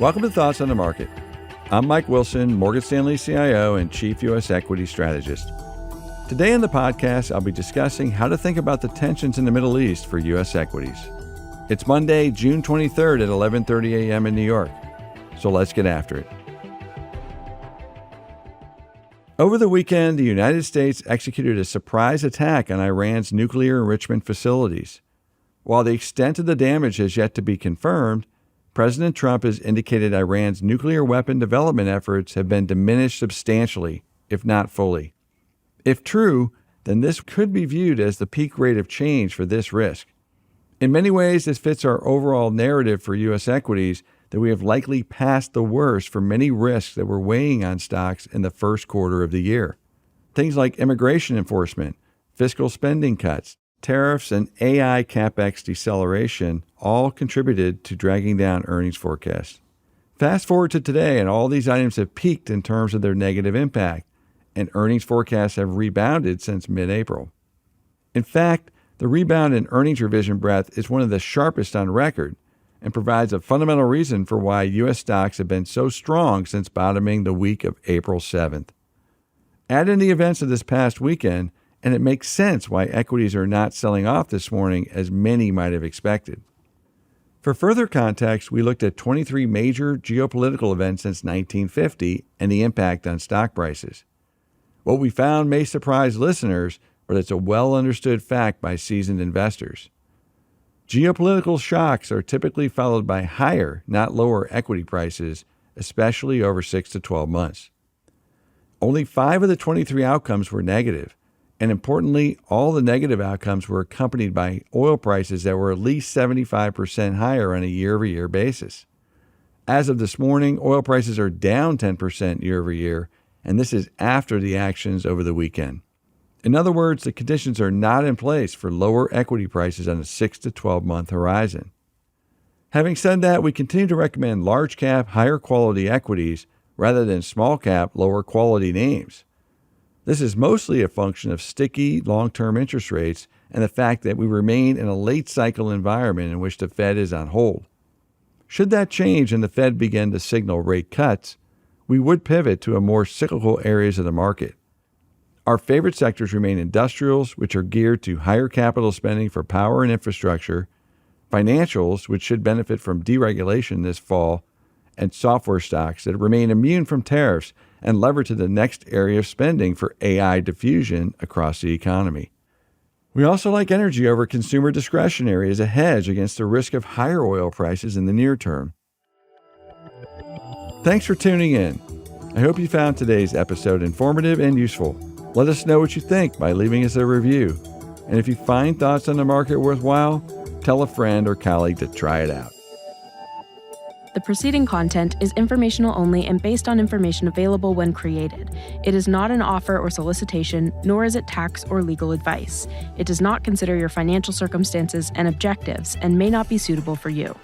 Welcome to Thoughts on the Market. I'm Mike Wilson, Morgan Stanley CIO and Chief U.S. Equity Strategist. Today on the podcast, I'll be discussing how to think about the tensions in the Middle East for U.S. equities. It's Monday, June 23rd at 11:30 a.m. in New York. So let's get after it. Over the weekend, the United States executed a surprise attack on Iran's nuclear enrichment facilities. While the extent of the damage has yet to be confirmed, President Trump has indicated Iran's nuclear weapon development efforts have been diminished substantially, if not fully. If true, then this could be viewed as the peak rate of change for this risk. In many ways, this fits our overall narrative for U.S. equities that we have likely passed the worst for many risks that were weighing on stocks in the first quarter of the year. Things like immigration enforcement, fiscal spending cuts, tariffs, and AI CapEx deceleration all contributed to dragging down earnings forecasts. Fast forward to today, and all these items have peaked in terms of their negative impact, and earnings forecasts have rebounded since mid-April. In fact, the rebound in earnings revision breadth is one of the sharpest on record and provides a fundamental reason for why U.S. stocks have been so strong since bottoming the week of April 7th. Add in the events of this past weekend, and it makes sense why equities are not selling off this morning as many might have expected. For further context, we looked at 23 major geopolitical events since 1950 and the impact on stock prices. What we found may surprise listeners, but it's a well-understood fact by seasoned investors. Geopolitical shocks are typically followed by higher, not lower, equity prices, especially over 6 to 12 months. Only 5 of the 23 outcomes were negative, and importantly, all the negative outcomes were accompanied by oil prices that were at least 75% higher on a year-over-year basis. As of this morning, oil prices are down 10% year-over-year, and this is after the actions over the weekend. In other words, the conditions are not in place for lower equity prices on a 6 to 12-month horizon. Having said that, we continue to recommend large-cap, higher-quality equities rather than small-cap, lower-quality names. This is mostly a function of sticky, long-term interest rates and the fact that we remain in a late-cycle environment in which the Fed is on hold. Should that change and the Fed begin to signal rate cuts, we would pivot to a more cyclical areas of the market. Our favorite sectors remain industrials, which are geared to higher capital spending for power and infrastructure, financials, which should benefit from deregulation this fall, and software stocks that remain immune from tariffs and lever to the next area of spending for AI diffusion across the economy. We also like energy over consumer discretionary as a hedge against the risk of higher oil prices in the near term. Thanks for tuning in. I hope you found today's episode informative and useful. Let us know what you think by leaving us a review. And if you find Thoughts on the Market worthwhile, tell a friend or colleague to try it out. The preceding content is informational only and based on information available when created. It is not an offer or solicitation, nor is it tax or legal advice. It does not consider your financial circumstances and objectives and may not be suitable for you.